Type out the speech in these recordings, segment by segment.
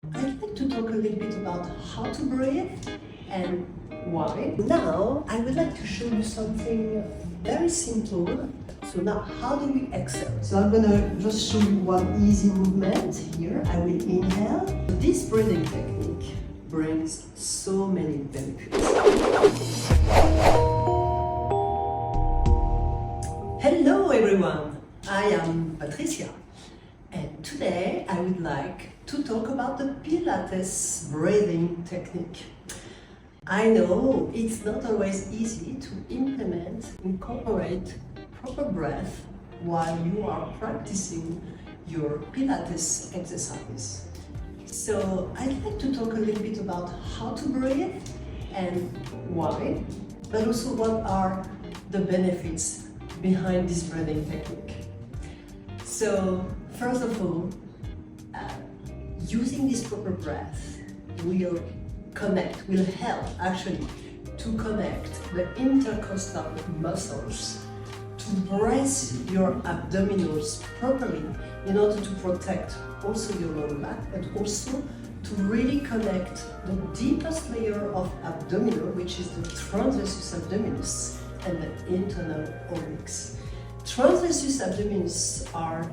I'd like to talk a little bit about how to breathe and why. Now, I would like to show you something very simple. So now, how do we exhale? So I'm gonna just show you one easy movement here. I will inhale. This breathing technique brings so many benefits. Hello everyone, I am Patricia. And today I would like to talk about the Pilates breathing technique. I know it's not always easy to incorporate proper breath while you are practicing your Pilates exercise. So I'd like to talk a little bit about how to breathe and why, but also what are the benefits behind this breathing technique. So first of all, using this proper breath will help actually to connect the intercostal muscles to brace your abdominals properly in order to protect also your lower back, but also to really connect the deepest layer of abdominal, which is the transversus abdominis and the internal obliques. Transversus abdominis are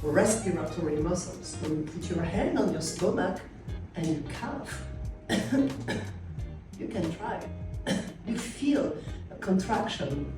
respiratory muscles. When you put your hand on your stomach and you cough, you can try. You feel a contraction.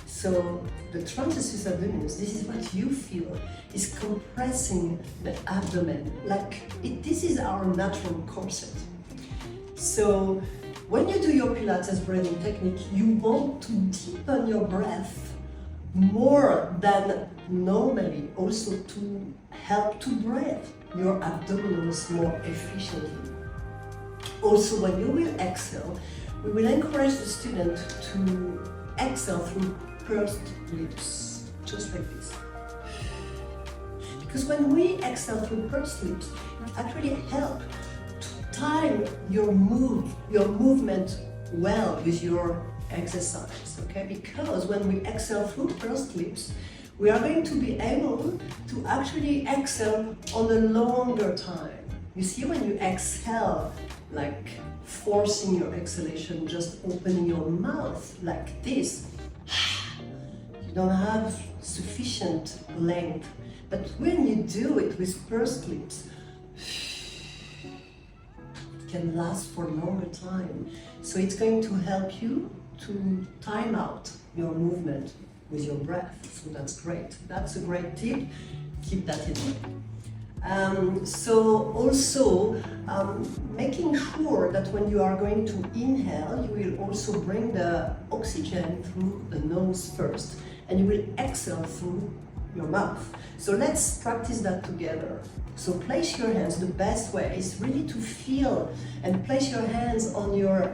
So the transversus abdominis, this is what you feel, is compressing the abdomen. This is our natural corset. So when you do your Pilates breathing technique, you want to deepen your breath more than normally, also to help to breathe your abdominals more efficiently. Also, when you will exhale, we will encourage the student to exhale through pursed lips, just like this. Because when we exhale through pursed lips, it actually helps to time your movement well with your exercise, okay? Because when we exhale through pursed lips, we are going to be able to actually exhale on a longer time. You see, when you exhale, like forcing your exhalation, just opening your mouth like this, you don't have sufficient length. But when you do it with pursed lips, it can last for a longer time. So it's going to help you to time out your movement with your breath. So that's great. That's a great tip. Keep that in mind. So also making sure that when you are going to inhale, you will also bring the oxygen through the nose first, and you will exhale through your mouth. So let's practice that together. So place your hands, the best way is really to feel and place your hands on your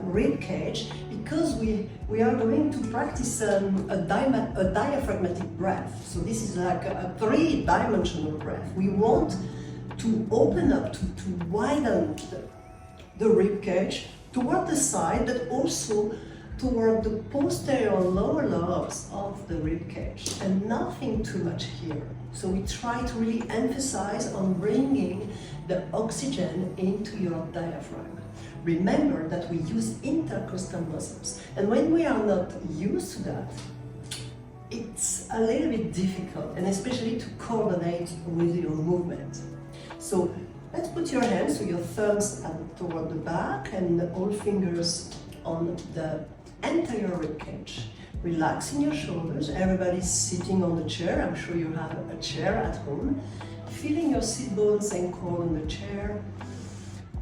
rib cage, because we are going to practice a diaphragmatic breath. So this is like a three-dimensional breath. We want to open up, to widen the rib cage toward the side, but also toward the posterior lower lobes of the rib cage, and nothing too much here. So we try to really emphasize on bringing the oxygen into your diaphragm. Remember that we use intercostal muscles, and when we are not used to that, it's a little bit difficult, and especially to coordinate with your movement. So let's put your hands, so your thumbs toward the back and all fingers on the entire rib cage. Relaxing your shoulders. Everybody's sitting on the chair. I'm sure you have a chair at home. Feeling your sit bones and core on the chair.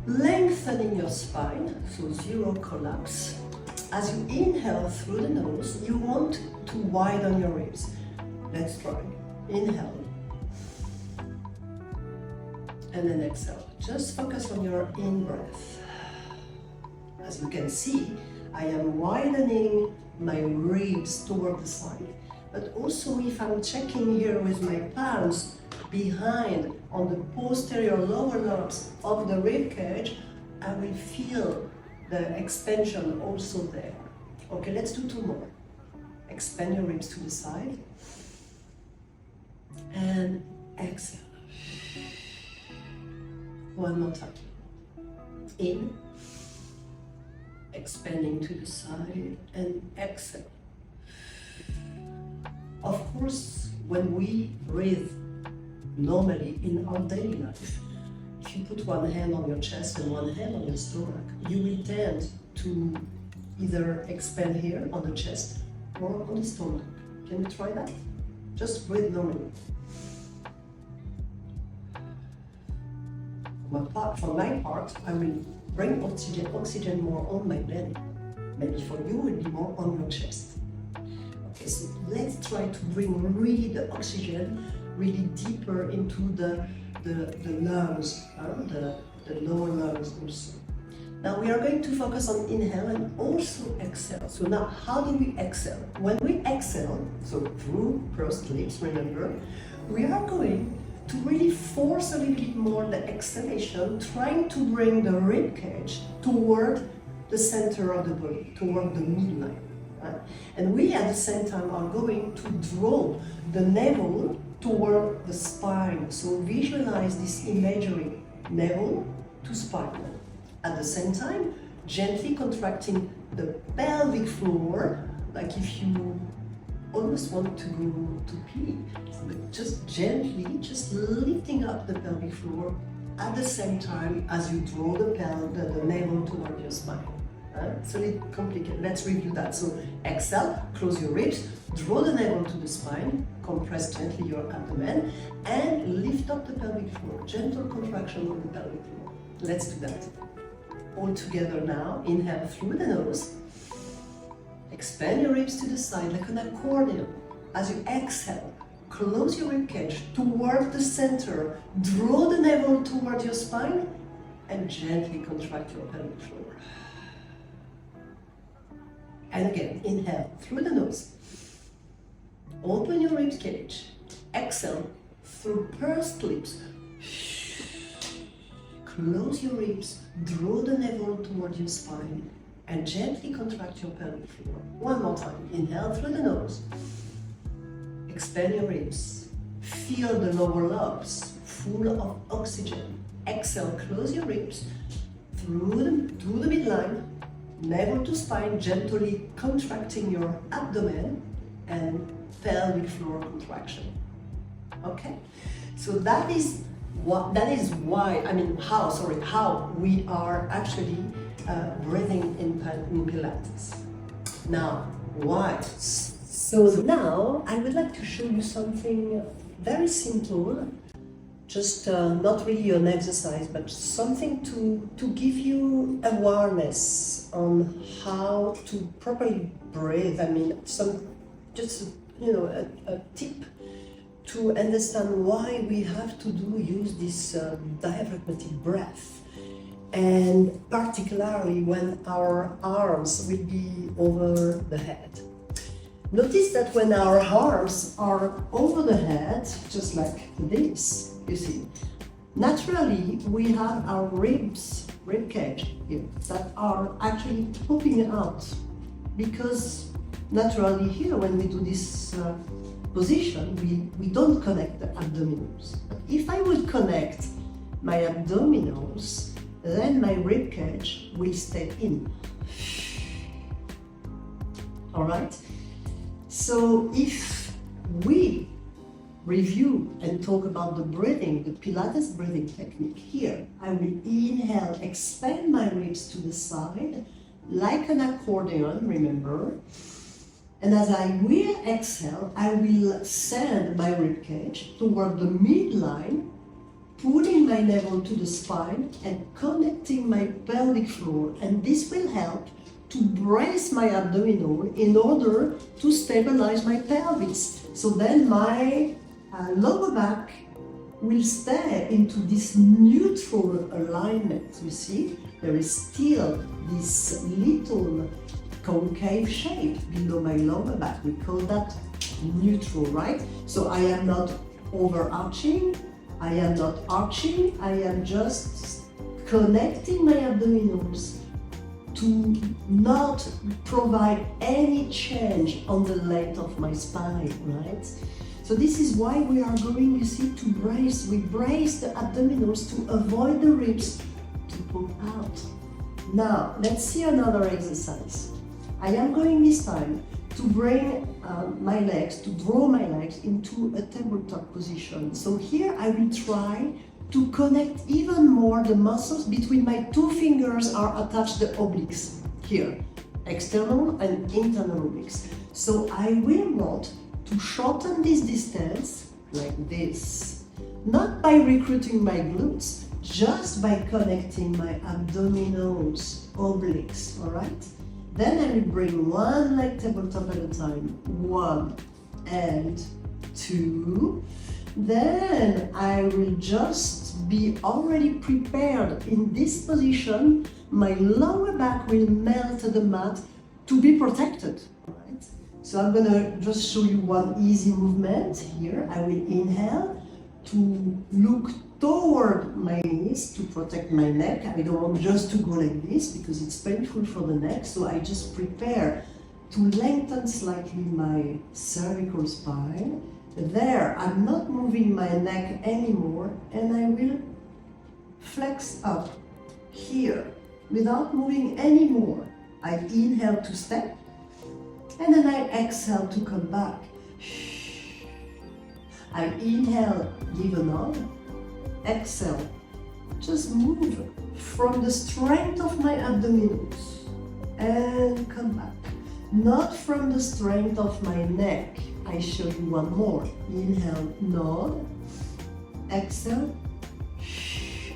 Lengthening your spine, so zero collapse. As you inhale through the nose, you want to widen your ribs. Let's try. Inhale. And then exhale. Just focus on your in-breath. As you can see, I am widening my ribs toward the side. But also, if I'm checking here with my palms behind on the posterior lower lobes of the rib cage, I will feel the expansion also there. Okay, let's do two more. Expand your ribs to the side and exhale. One more time. In, expanding to the side, and exhale. Of course, when we breathe normally in our daily life, if you put one hand on your chest and one hand on your stomach, you will tend to either expand here on the chest or on the stomach. Can you try that? Just breathe normally. For my part, I will bring oxygen more on my belly. Maybe for you, it will be more on your chest. Okay, so let's try to bring really the oxygen really deeper into the lungs, the lower lungs also. Now we are going to focus on inhale and also exhale. So now how do we exhale? When we exhale, so through pursed lips, remember, we are going to really force a little bit more the exhalation, trying to bring the rib cage toward the center of the body, toward the midline. Right? And we at the same time are going to draw the navel toward the spine. So visualize this imagery, navel to spine. At the same time, gently contracting the pelvic floor, like if you almost want to go to pee, but just gently, just lifting up the pelvic floor at the same time as you draw the navel toward your spine. It's a little complicated. Let's review that. So exhale, close your ribs, draw the navel to the spine, compress gently your abdomen, and lift up the pelvic floor. Gentle contraction of the pelvic floor. Let's do that. All together now. Inhale through the nose. Expand your ribs to the side like an accordion. As you exhale, close your rib cage toward the center. Draw the navel toward your spine and gently contract your pelvic floor. And again, inhale through the nose. Open your rib cage. Exhale through pursed lips. Close your ribs, draw the navel toward your spine, and gently contract your pelvic floor. One more time. Inhale through the nose. Expand your ribs. Feel the lower lobes full of oxygen. Exhale, close your ribs through the midline, navel to spine, gently contracting your abdomen and pelvic floor contraction. Okay? So how we are actually breathing in Pilates. Now, why? So now I would like to show you something very simple, just not really an exercise, but something to give you awareness on how to properly breathe. I mean, a tip to understand why we have to use this diaphragmatic breath, and particularly when our arms will be over the head. Notice that when our arms are over the head, just like this, you see, naturally we have our rib cage here that are actually popping out, because naturally here when we do this position, we don't connect the abdominals. But if I would connect my abdominals, then my rib cage will stay in. All right? So if we review and talk about the breathing, the Pilates breathing technique here, I will inhale, expand my ribs to the side, like an accordion, remember? And as I will exhale, I will send my ribcage toward the midline, pulling my navel to the spine and connecting my pelvic floor. And this will help to brace my abdominal in order to stabilize my pelvis. So then my lower back will stay into this neutral alignment. You see, there is still this little concave shape below my lower back. We call that neutral, right? So I am not overarching, I am not arching, I am just connecting my abdominals to not provide any change on the length of my spine, right? So this is why we are going, you see, to brace. We brace the abdominals to avoid the ribs to pop out. Now, let's see another exercise. I am going this time to bring my legs, to draw my legs into a tabletop position. So here I will try to connect even more the muscles between my two fingers are attached the obliques here, external and internal obliques. So I will want to shorten this distance like this, not by recruiting my glutes, just by connecting my abdominals, obliques, all right? Then I will bring one leg tabletop at a time, 1 and 2. Then I will just be already prepared in this position. My lower back will melt the mat to be protected. Right? So I'm gonna just show you one easy movement here. I will inhale to look toward my knees to protect my neck. I don't want just to go like this because it's painful for the neck. So I just prepare to lengthen slightly my cervical spine. There, I'm not moving my neck anymore, and I will flex up here without moving anymore. I inhale to step, and then I exhale to come back. I inhale, give a nod, exhale, just move from the strength of my abdominals and come back. Not from the strength of my neck. I show you one more. Inhale, nod, exhale,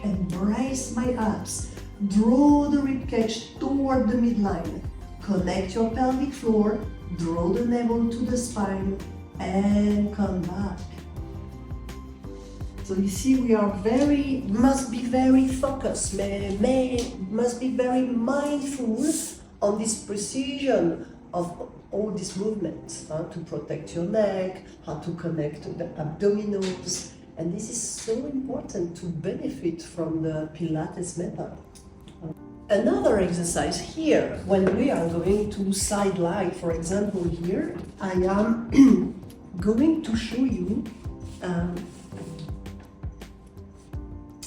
and brace my abs. Draw the ribcage toward the midline. Connect your pelvic floor, draw the navel to the spine, and come back. So you see, we are must be very focused, must be very mindful on this precision of all these movements, to protect your neck, how to connect the abdominals, and this is so important to benefit from the Pilates method. Another exercise here, when we are going to side lie, for example here, I am going to show you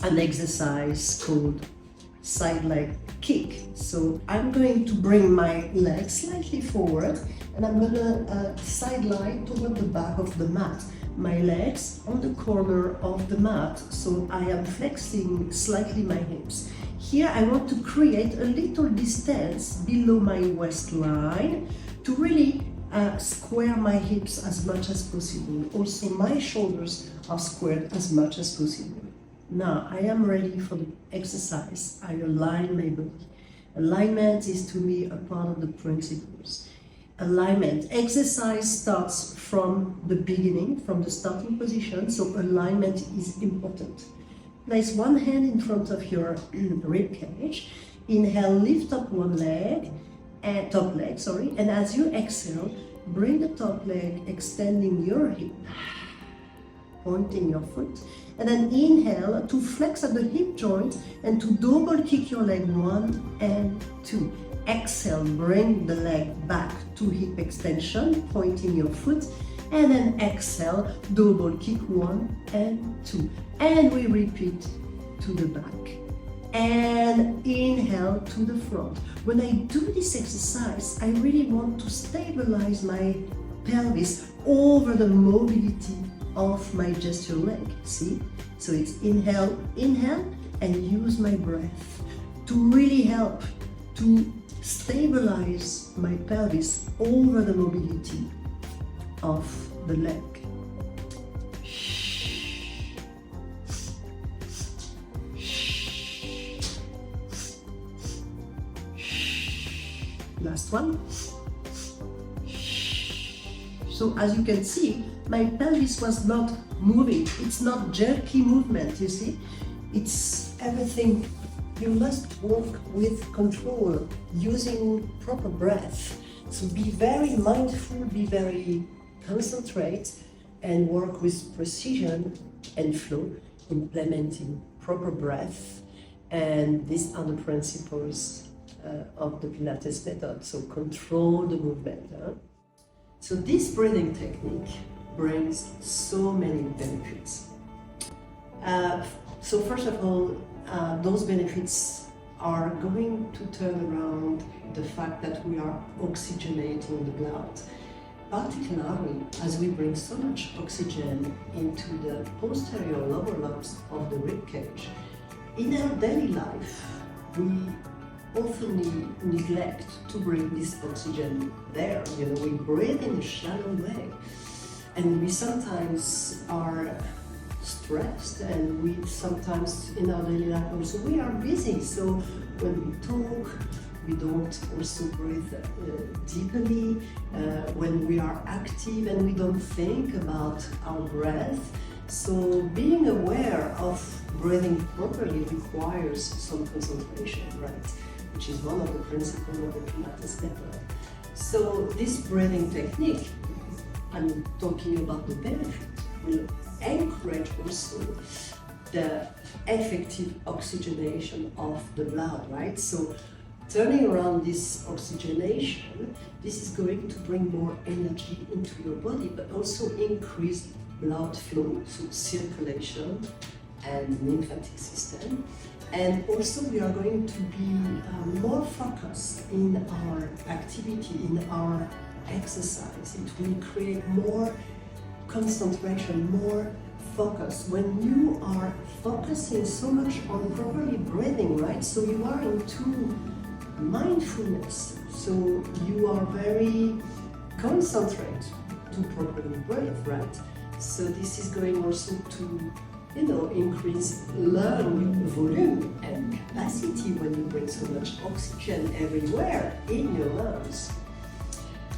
an exercise called side leg kick. So I'm going to bring my legs slightly forward and I'm gonna side lie toward the back of the mat. My legs on the corner of the mat, so I am flexing slightly my hips. Here I want to create a little distance below my waistline to really square my hips as much as possible. Also my shoulders are squared as much as possible. Now I am ready for the exercise. I align my body. Alignment is to me a part of the principles. Alignment, exercise starts from the beginning, from the starting position, so alignment is important. Place one hand in front of your rib cage. Inhale, lift up one leg, and top leg, sorry, and as you exhale, bring the top leg, extending your hip, pointing your foot, and then inhale to flex at the hip joint and to double kick your leg 1 and 2. Exhale, bring the leg back to hip extension, pointing your foot, and then exhale, double kick 1 and 2. And we repeat to the back. And inhale to the front. When I do this exercise, I really want to stabilize my pelvis over the mobility of my gesture leg. See? So it's inhale, inhale, and use my breath to really help to stabilize my pelvis over the mobility of the leg. Last one. So as you can see, my pelvis was not moving. It's not jerky movement, you see? It's everything. You must work with control, using proper breath. So be very mindful, be very concentrate, and work with precision and flow, implementing proper breath. And these are the principles of the Pilates method. So control the movement. So this breathing technique, brings so many benefits. So first of all, those benefits are going to turn around the fact that we are oxygenating the blood, particularly as we bring so much oxygen into the posterior lower lobes of the rib cage. In our daily life, we often neglect to bring this oxygen there. You know, we breathe in a shallow way, and we sometimes are stressed, and we sometimes in our daily life also we are busy. So when we talk, we don't also breathe deeply. When we are active and we don't think about our breath. So being aware of breathing properly requires some concentration, right? Which is one of the principles of the Pilates method. So this breathing technique, I'm talking about the benefit, will encourage also the effective oxygenation of the blood, right? So turning around this oxygenation, this is going to bring more energy into your body, but also increase blood flow, so circulation and lymphatic system. And also we are going to be more focused in our activity, in our exercise. It will create more concentration, more focus. When you are focusing so much on properly breathing, right? So you are into mindfulness. So you are very concentrated to properly breathe, right? So this is going also to, you know, increase lung volume and capacity when you bring so much oxygen everywhere in your lungs.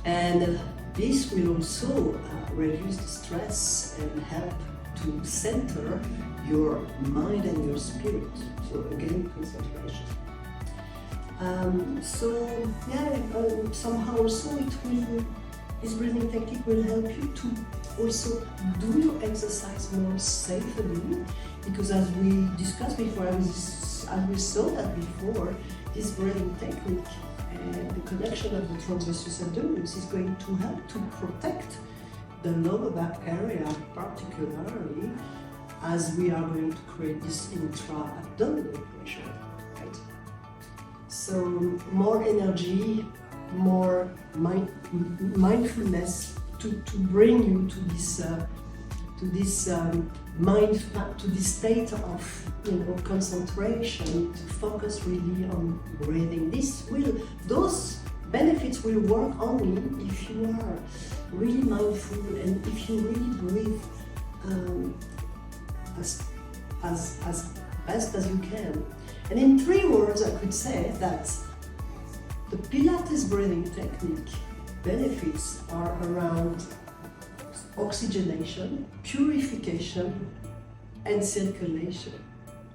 And this will also reduce the stress and help to center your mind and your spirit. So again, concentration. Somehow also this breathing technique will help you to also do your exercise more safely, because as we discussed before, as we saw that before, this breathing technique and the connection of the trove versus abdominals is going to help to protect the lower back area, particularly as we are going to create this intra-abdominal pressure, right? So more energy, more mindfulness to bring you to this state of, you know, concentration, to focus really on breathing. Those benefits will work only if you are really mindful and if you really breathe as best as you can. And in 3 words, I could say that the Pilates breathing technique benefits are around oxygenation, purification, and circulation,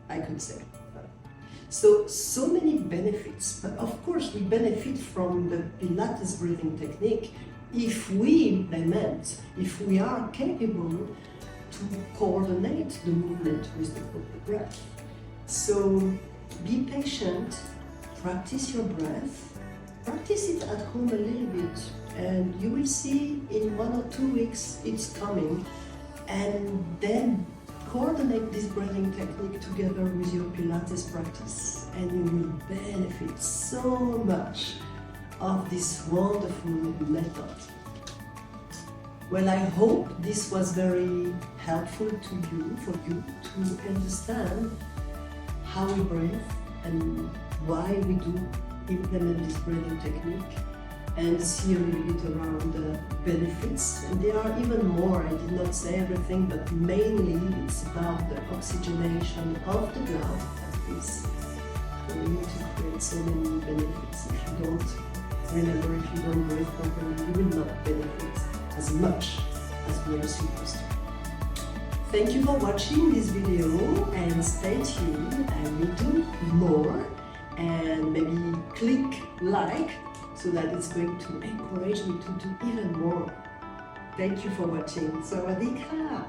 I could say. So many benefits, but of course we benefit from the Pilates breathing technique if we implement, if we are capable to coordinate the movement with the proper breath. So be patient, practice your breath, practice it at home a little bit, and you will see in 1 or 2 weeks it's coming. And then coordinate this breathing technique together with your Pilates practice, and you will benefit so much of this wonderful method. Well, I hope this was very helpful to you, for you to understand how we breathe and why we do implement this breathing technique, and see a little bit around the benefits. And there are even more. I did not say everything, but mainly it's about the oxygenation of the blood that is going to create so many benefits. If you don't remember, if you don't breathe properly, you will not benefit as much as we are supposed to. Thank you for watching this video, and stay tuned. I will do more, and maybe click like, so that it's going to encourage me to do even more. Thank you for watching. Sawadee ka!